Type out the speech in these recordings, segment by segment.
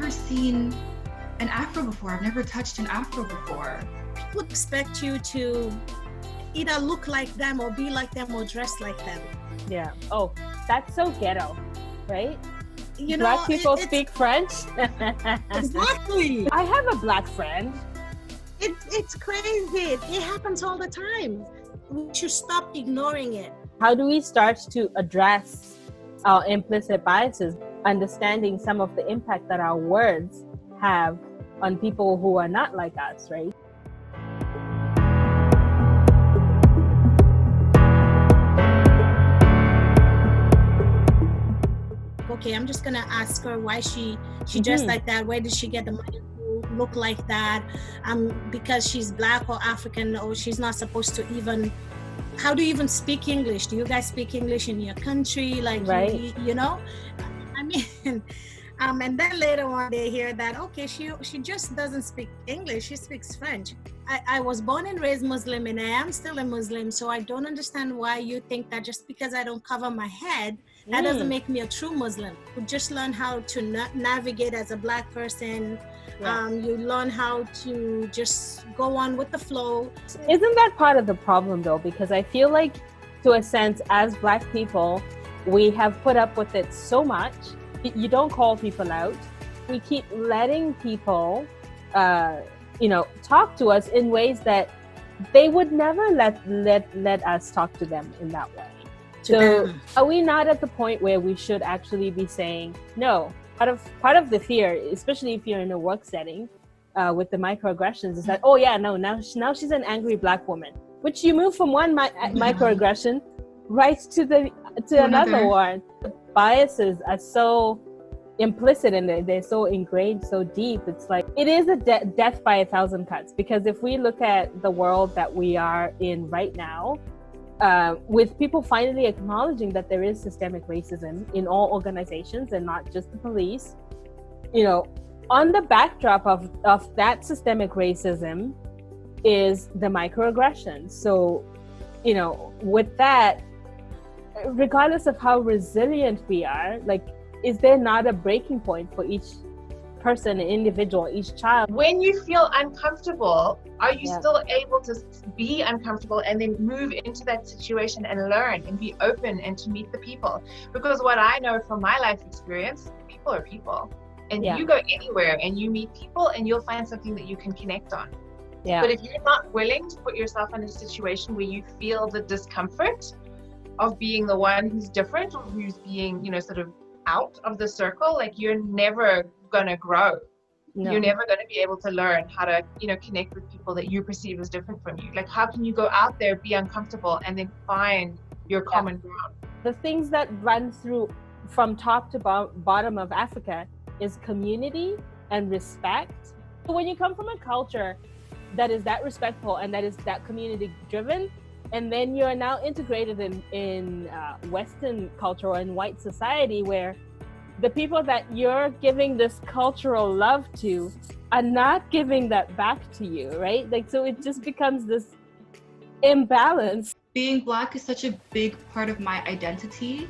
never seen an afro before. I've never touched an afro before. People would expect you to either look like them or be like them or dress like them. Yeah. Oh, that's so ghetto, right? You Black know, people speak French. Exactly. I have a black friend. It's crazy. It happens all the time. We should stop ignoring it. How do we start to address our implicit biases, understanding some of the impact that our words have on people who are not like us, right? Okay, I'm just gonna ask her why she dressed like that. Where did she get the money to look like that? Because she's black or African, or she's not supposed to even. How do you even speak English? Do you guys speak English in your country? Like, right. you know, I mean, and then later on they hear that, okay, she just doesn't speak English, she speaks French. I was born and raised Muslim, and I am still a Muslim, so I don't understand why you think that just because I don't cover my head, that doesn't make me a true Muslim. You just learn how to navigate as a black person. Yeah. You learn how to just go on with the flow. Isn't that part of the problem though? Because I feel like, to a sense, as black people, we have put up with it so much. You don't call people out. We keep letting people, talk to us in ways that they would never let us talk to them in that way. So are we not at the point where we should actually be saying no? Part of the fear, especially if you're in a work setting with the microaggressions, is that, now she's an angry black woman, which you move from one microaggression right to another one. Biases are so implicit in it. They're so ingrained, so deep. It's like, it is a death by 1,000 cuts, because if we look at the world that we are in right now, with people finally acknowledging that there is systemic racism in all organizations and not just the police, on the backdrop of that systemic racism is the microaggression. So, with that, regardless of how resilient we are, like, is there not a breaking point for each person, individual, each child? When you feel uncomfortable, are you still able to be uncomfortable and then move into that situation and learn and be open and to meet the people? Because what I know from my life experience, people are people, and you go anywhere and you meet people and you'll find something that you can connect on. But if you're not willing to put yourself in a situation where you feel the discomfort of being the one who's different, or who's being, sort of out of the circle, like, you're never gonna grow. No. You're never going to be able to learn how to, connect with people that you perceive as different from you. Like, how can you go out there, be uncomfortable, and then find your common ground? The things that run through from top to bottom of Africa is community and respect. So when you come from a culture that is that respectful and that is that community driven, and then you're now integrated in Western culture and white society, where the people that you're giving this cultural love to are not giving that back to you, right? Like, so it just becomes this imbalance. Being black is such a big part of my identity.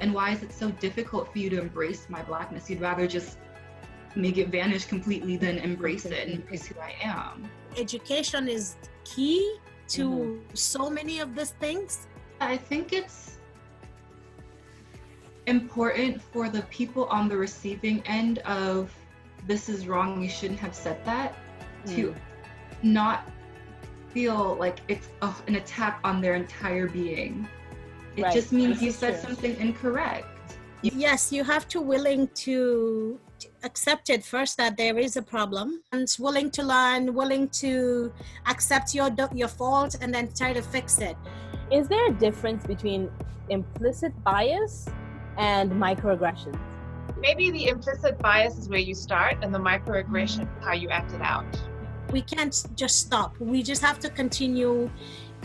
And why is it so difficult for you to embrace my blackness? You'd rather just make it vanish completely than embrace it and embrace who I am. Education is key to so many of these things. I think it's important for the people on the receiving end of "this is wrong, you shouldn't have said that," to not feel like it's an attack on their entire being. It just means you said something incorrect. Yes, you have to willing to accept it first, that there is a problem, and willing to learn, willing to accept your fault, and then try to fix it. Is there a difference between implicit bias and microaggressions? Maybe the implicit bias is where you start, and the microaggression is how you act it out. We can't just stop. We just have to continue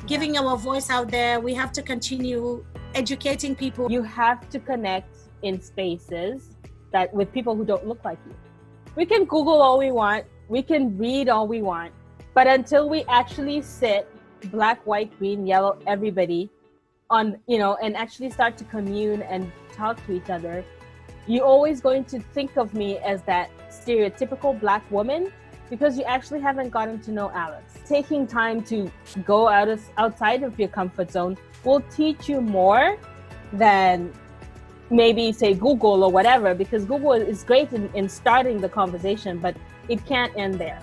giving our voice out there. We have to continue educating people. You have to connect in spaces that with people who don't look like you. We can Google all we want, we can read all we want, but until we actually sit, black, white, green, yellow, everybody, on, and actually start to commune and talk to each other, you're always going to think of me as that stereotypical Black woman because you actually haven't gotten to know Alice. Taking time to go outside of your comfort zone will teach you more than maybe say Google or whatever, because Google is great in starting the conversation, but it can't end there.